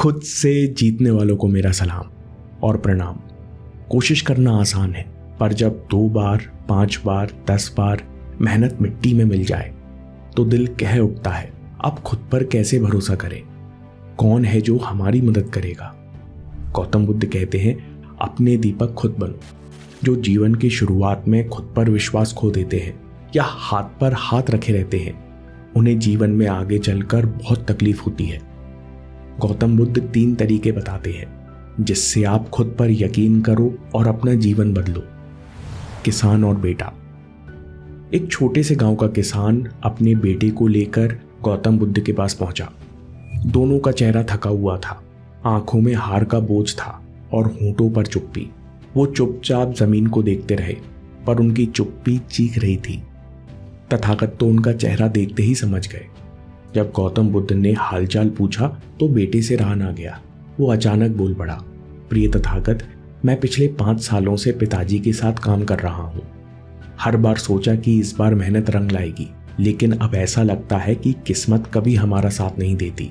खुद से जीतने वालों को मेरा सलाम और प्रणाम। कोशिश करना आसान है, पर जब 2 बार, 5 बार, 10 बार मेहनत मिट्टी में मिल जाए तो दिल कह उठता है अब खुद पर कैसे भरोसा करें, कौन है जो हमारी मदद करेगा। गौतम बुद्ध कहते हैं अपने दीपक खुद बनो। जो जीवन की शुरुआत में खुद पर विश्वास खो देते हैं या हाथ पर हाथ रखे रहते हैं, उन्हें जीवन में आगे चलकर बहुत तकलीफ होती है। गौतम बुद्ध 3 तरीके बताते हैं जिससे आप खुद पर यकीन करो और अपना जीवन बदलो। किसान और बेटा। एक छोटे से गांव का किसान अपने बेटे को लेकर गौतम बुद्ध के पास पहुंचा। दोनों का चेहरा थका हुआ था, आंखों में हार का बोझ था और होंठों पर चुप्पी। वो चुपचाप जमीन को देखते रहे, पर उनकी चुप्पी चीख रही थी। तथागत तो उनका चेहरा देखते ही समझ गए। जब गौतम बुद्ध ने हालचाल पूछा तो बेटे से रहा ना गया। वो अचानक बोल पड़ा, प्रिय तथागत, मैं पिछले 5 सालों से पिताजी के साथ काम कर रहा हूँ। हर बार सोचा कि इस बार मेहनत रंग लाएगी, लेकिन अब ऐसा लगता है कि किस्मत कभी हमारा साथ नहीं देती।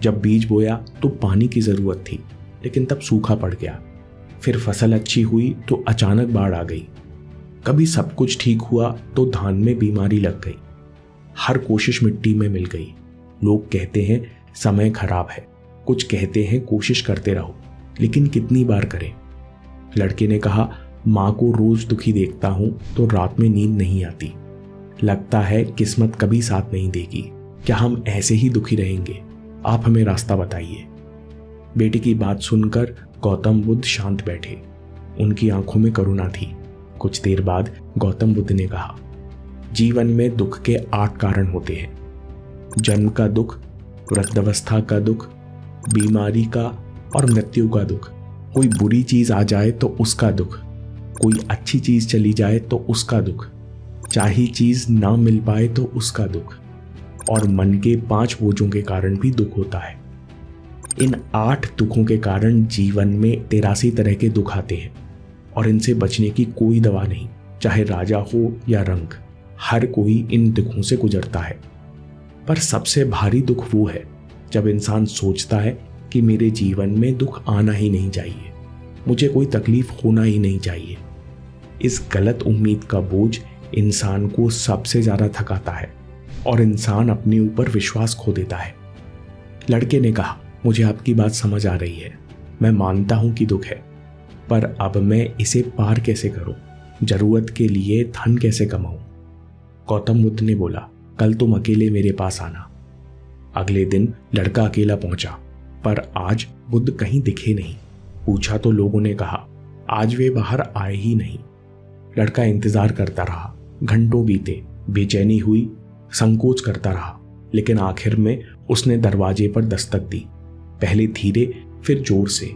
जब बीज बोया तो पानी की जरूरत थी, लेकिन तब सूखा पड़ गया। फिर फसल अच्छी हुई तो अचानक बाढ़ आ गई। कभी सब कुछ ठीक हुआ तो धान में बीमारी लग गई। हर कोशिश मिट्टी में मिल गई। लोग कहते हैं समय खराब है, कुछ कहते हैं कोशिश करते रहो, लेकिन कितनी बार करें। लड़के ने कहा, माँ को रोज दुखी देखता हूं तो रात में नींद नहीं आती। लगता है किस्मत कभी साथ नहीं देगी। क्या हम ऐसे ही दुखी रहेंगे? आप हमें रास्ता बताइए। बेटे की बात सुनकर गौतम बुद्ध शांत बैठे। उनकी आंखों में करुणा थी। कुछ देर बाद गौतम बुद्ध ने कहा, जीवन में दुख के 8 कारण होते हैं। जन्म का दुख, वृद्धावस्था का दुख, बीमारी का और मृत्यु का दुख। कोई बुरी चीज आ जाए तो उसका दुख, कोई अच्छी चीज चली जाए तो उसका दुख, चाही चीज ना मिल पाए तो उसका दुख, और मन के 5 बोझों के कारण भी दुख होता है। इन 8 दुखों के कारण जीवन में 83 तरह के दुख आते हैं और इनसे बचने की कोई दवा नहीं। चाहे राजा हो या रंक, हर कोई इन दुखों से गुजरता है। पर सबसे भारी दुख वो है जब इंसान सोचता है कि मेरे जीवन में दुख आना ही नहीं चाहिए, मुझे कोई तकलीफ होना ही नहीं चाहिए। इस गलत उम्मीद का बोझ इंसान को सबसे ज्यादा थकाता है और इंसान अपने ऊपर विश्वास खो देता है। लड़के ने कहा, मुझे आपकी बात समझ आ रही है, मैं मानता हूं कि दुख है, पर अब मैं इसे पार कैसे करूं? जरूरत के लिए धन कैसे कमाऊं? गौतम बुद्ध ने बोला, कल तुम अकेले मेरे पास आना। अगले दिन लड़का अकेला पहुंचा, पर आज बुद्ध कहीं दिखे नहीं। पूछा तो लोगों ने कहा, आज वे बाहर आए ही नहीं। लड़का इंतजार करता रहा। घंटों बीते, बेचैनी हुई, संकोच करता रहा, लेकिन आखिर में उसने दरवाजे पर दस्तक दी। पहले धीरे, फिर जोर से।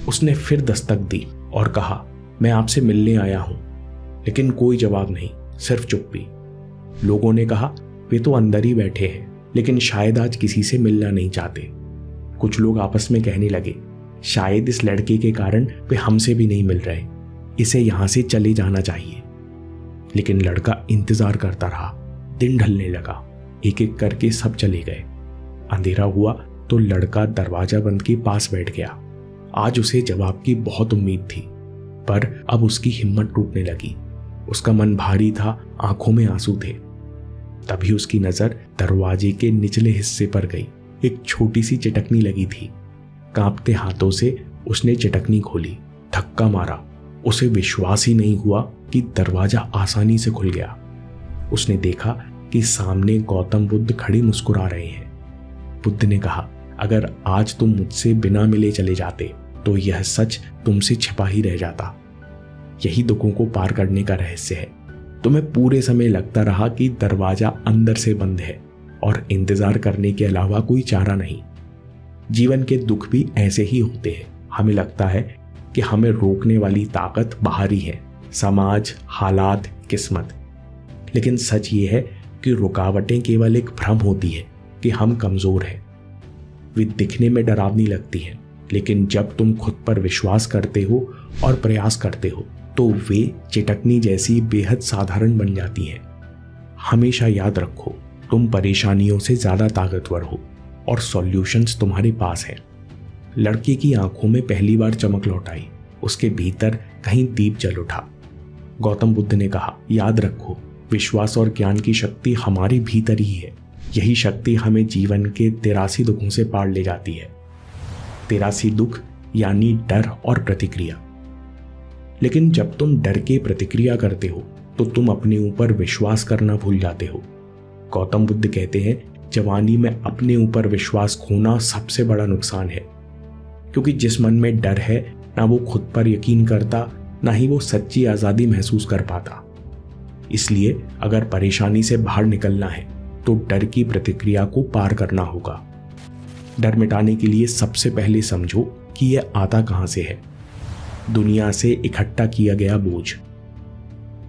उसने फिर दस्तक दी और कहा, मैं आपसे मिलने आया हूं। लेकिन कोई जवाब नहीं, सिर्फ चुप्पी। लोगों ने कहा, वे तो अंदर ही बैठे हैं, लेकिन शायद आज किसी से मिलना नहीं चाहते। कुछ लोग आपस में कहने लगे, शायद इस लड़के के कारण वे हमसे भी नहीं मिल रहे, इसे यहां से चले जाना चाहिए। लेकिन लड़का इंतजार करता रहा। दिन ढलने लगा, एक एक करके सब चले गए। अंधेरा हुआ तो लड़का दरवाजा बंद के पास बैठ गया। आज उसे जवाब की बहुत उम्मीद थी, पर अब उसकी हिम्मत टूटने लगी। उसका मन भारी था, आंखों में आंसू थे। तभी उसकी नजर दरवाजे के निचले हिस्से पर गई। एक छोटी सी चटकनी लगी थी। कांपते हाथों से उसने चटकनी खोली, धक्का मारा। उसे विश्वास ही नहीं हुआ कि दरवाजा आसानी से खुल गया। उसने देखा कि सामने गौतम बुद्ध खड़े मुस्कुरा रहे हैं। बुद्ध ने कहा, अगर आज तुम मुझसे बिना मिले चले जाते तो यह सच तुमसे छिपा ही रह जाता। यही दुखों को पार करने का रहस्य है। तुम्हें पूरे समय लगता रहा कि दरवाजा अंदर से बंद है और इंतजार करने के अलावा कोई चारा नहीं। जीवन के दुख भी ऐसे ही होते हैं। हमें लगता है कि हमें रोकने वाली ताकत बाहरी है, समाज, हालात, किस्मत। लेकिन सच ये है कि रुकावटें केवल एक भ्रम होती है कि हम कमजोर हैं। वे दिखने में डरावनी लगती हैं, लेकिन जब तुम खुद पर विश्वास करते हो और प्रयास करते हो तो वे चटकनी जैसी बेहद साधारण बन जाती हैं। हमेशा याद रखो, तुम परेशानियों से ज्यादा ताकतवर हो और सॉल्यूशंस तुम्हारे पास हैं। लड़के की आंखों में पहली बार चमक लौट आई। उसके भीतर कहीं दीप जल उठा। गौतम बुद्ध ने कहा, याद रखो, विश्वास और ज्ञान की शक्ति हमारे भीतर ही है। यही शक्ति हमें जीवन के 83 दुखों से पार ले जाती है। 83 दुख यानी डर और प्रतिक्रिया। लेकिन जब तुम डर के प्रतिक्रिया करते हो तो तुम अपने ऊपर विश्वास करना भूल जाते हो। गौतम बुद्ध कहते हैं, जवानी में अपने ऊपर विश्वास खोना सबसे बड़ा नुकसान है, क्योंकि जिस मन में डर है ना वो खुद पर यकीन करता, ना ही वो सच्ची आजादी महसूस कर पाता। इसलिए अगर परेशानी से बाहर निकलना है तो डर की प्रतिक्रिया को पार करना होगा। डर मिटाने के लिए सबसे पहले समझो कि यह आता कहां से है। दुनिया से इकट्ठा किया गया बोझ।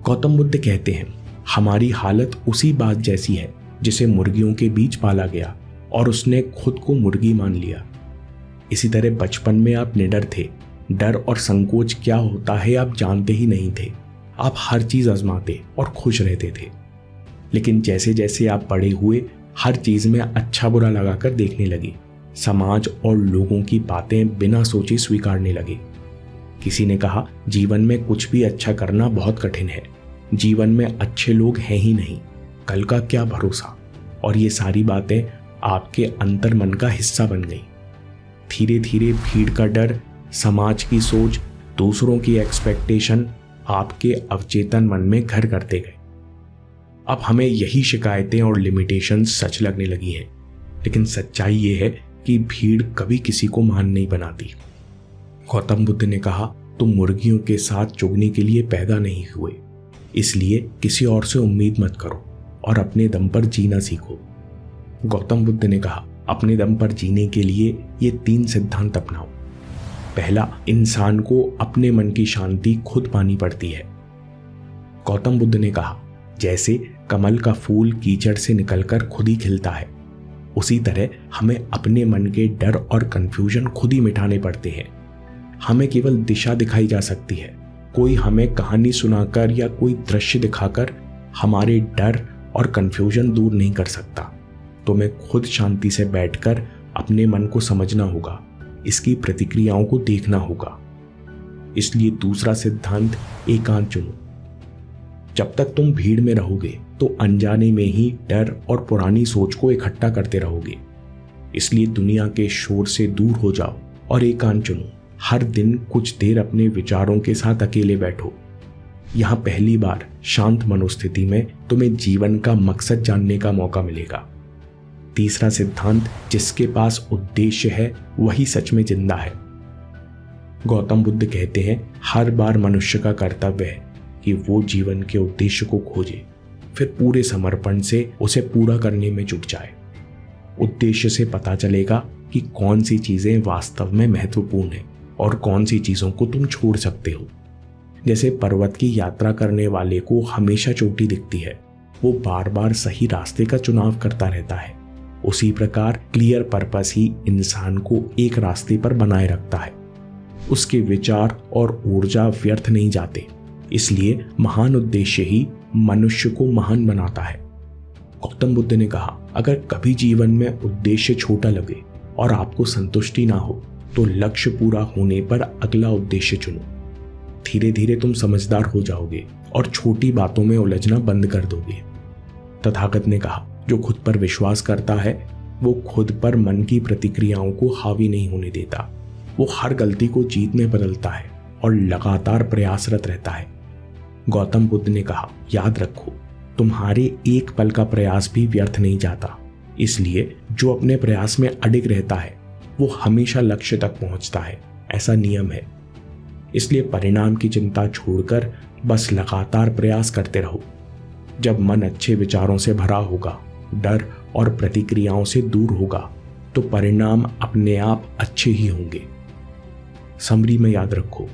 गौतम बुद्ध कहते हैं, हमारी हालत उसी बात जैसी है जिसे मुर्गियों के बीच पाला गया और उसने खुद को मुर्गी मान लिया। इसी तरह बचपन में आप निडर थे। डर और संकोच क्या होता है आप जानते ही नहीं थे। आप हर चीज आजमाते और खुश रहते थे। लेकिन जैसे जैसे आप बड़े हुए, हर चीज में अच्छा बुरा लगाकर देखने लगे। समाज और लोगों की बातें बिना सोचे स्वीकारने लगे। किसी ने कहा, जीवन में कुछ भी अच्छा करना बहुत कठिन है। जीवन में अच्छे लोग हैं ही नहीं, कल का क्या भरोसा। और ये सारी बातें आपके अंतर मन का हिस्सा बन गई। धीरे धीरे भीड़ का डर, समाज की सोच, दूसरों की एक्सपेक्टेशन आपके अवचेतन मन में घर करते गए। अब हमें यही शिकायतें और लिमिटेशन सच लगने लगी हैं। लेकिन सच्चाई ये है कि भीड़ कभी किसी को महान नहीं बनाती। गौतम बुद्ध ने कहा, तुम मुर्गियों के साथ चुगने के लिए पैदा नहीं हुए, इसलिए किसी और से उम्मीद मत करो और अपने दम पर जीना सीखो। गौतम बुद्ध ने कहा, अपने दम पर जीने के लिए ये 3 सिद्धांत अपनाओ। पहला, इंसान को अपने मन की शांति खुद पानी पड़ती है। गौतम बुद्ध ने कहा, जैसे कमल का फूल कीचड़ से निकलकर खुद ही खिलता है, उसी तरह हमें अपने मन के डर और कंफ्यूजन खुद ही मिटाने पड़ते हैं। हमें केवल दिशा दिखाई जा सकती है। कोई हमें कहानी सुनाकर या कोई दृश्य दिखाकर हमारे डर और कंफ्यूजन दूर नहीं कर सकता। तुम्हें खुद शांति से बैठकर अपने मन को समझना होगा, इसकी प्रतिक्रियाओं को देखना होगा। इसलिए दूसरा सिद्धांत, एकांत चुनो। जब तक तुम भीड़ में रहोगे तो अनजाने में ही डर और पुरानी सोच को इकट्ठा करते रहोगे। इसलिए दुनिया के शोर से दूर हो जाओ और एकांत चुनो। हर दिन कुछ देर अपने विचारों के साथ अकेले बैठो। यहां पहली बार शांत मनोस्थिति में तुम्हें जीवन का मकसद जानने का मौका मिलेगा। तीसरा सिद्धांत, जिसके पास उद्देश्य है वही सच में जिंदा है। गौतम बुद्ध कहते हैं, हर बार मनुष्य का कर्तव्य है कि वो जीवन के उद्देश्य को खोजे, फिर पूरे समर्पण से उसे पूरा करने में जुट जाए। उद्देश्य से पता चलेगा कि कौन सी चीजें वास्तव में महत्वपूर्ण है और कौन सी चीजों को तुम छोड़ सकते हो। जैसे पर्वत की यात्रा करने वाले को हमेशा चोटी दिखती है, वो बार बार सही रास्ते का चुनाव करता रहता है। उसी प्रकार क्लियर पर्पस ही इंसान को एक रास्ते पर बनाए रखता है। उसके विचार और ऊर्जा व्यर्थ नहीं जाते। इसलिए महान उद्देश्य ही मनुष्य को महान बनाता है। गौतम बुद्ध ने कहा, अगर कभी जीवन में उद्देश्य छोटा लगे और आपको संतुष्टि ना हो तो लक्ष्य पूरा होने पर अगला उद्देश्य चुनो। धीरे धीरे तुम समझदार हो जाओगे और छोटी बातों में उलझना बंद कर दोगे। तथागत ने कहा, जो खुद पर विश्वास करता है वो खुद पर मन की प्रतिक्रियाओं को हावी नहीं होने देता। वो हर गलती को जीत में बदलता है और लगातार प्रयासरत रहता है। गौतम बुद्ध ने कहा, याद रखो, तुम्हारे एक पल का प्रयास भी व्यर्थ नहीं जाता। इसलिए जो अपने प्रयास में अडिग रहता है वो हमेशा लक्ष्य तक पहुंचता है, ऐसा नियम है। इसलिए परिणाम की चिंता छोड़कर बस लगातार प्रयास करते रहो। जब मन अच्छे विचारों से भरा होगा, डर और प्रतिक्रियाओं से दूर होगा, तो परिणाम अपने आप अच्छे ही होंगे। समरी में याद रखो,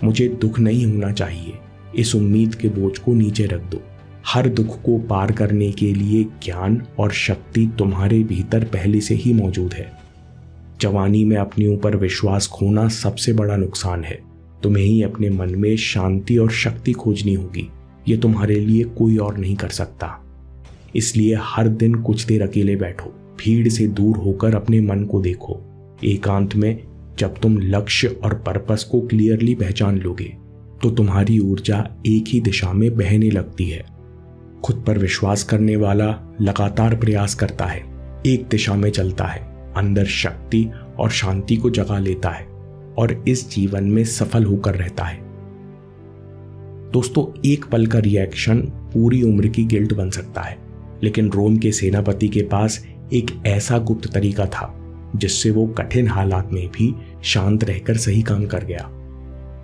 मुझे दुख नहीं होना चाहिए, इस उम्मीद के बोझ को नीचे रख दो। हर दुख को पार करने के लिए ज्ञान और शक्ति तुम्हारे भीतर पहले से ही मौजूद है। जवानी में अपने ऊपर विश्वास खोना सबसे बड़ा नुकसान है। तुम्हें ही अपने मन में शांति और शक्ति खोजनी होगी। ये तुम्हारे लिए कोई और नहीं कर सकता। इसलिए हर दिन कुछ देर अकेले बैठो, भीड़ से दूर होकर अपने मन को देखो, एकांत में जब तुम लक्ष्य और पर्पस को क्लियरली पहचान लोगे तो तुम्हारी ऊर्जा एक ही दिशा में बहने लगती है। खुद पर विश्वास करने वाला लगातार प्रयास करता है, एक दिशा में चलता है, अंदर शक्ति और शांति को जगा लेता है और इस जीवन में सफल होकर रहता है। दोस्तों, एक पल का रिएक्शन पूरी उम्र की गिल्ट बन सकता है, लेकिन रोम के सेनापति के पास एक ऐसा गुप्त तरीका था जिससे वो कठिन हालात में भी शांत रहकर सही काम कर गया।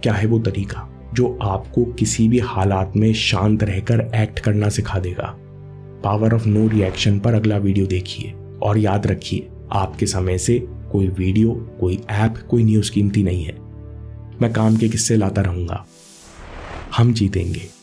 क्या है वो तरीका जो आपको किसी भी हालात में शांत रहकर एक्ट करना सिखा देगा? पावर ऑफ नो रिएक्शन पर अगला वीडियो देखिए और याद रखिए, आपके समय से कोई वीडियो, कोई ऐप, कोई न्यूज़ कीमती नहीं है। मैं काम के किस्से लाता रहूंगा। हम जीतेंगे।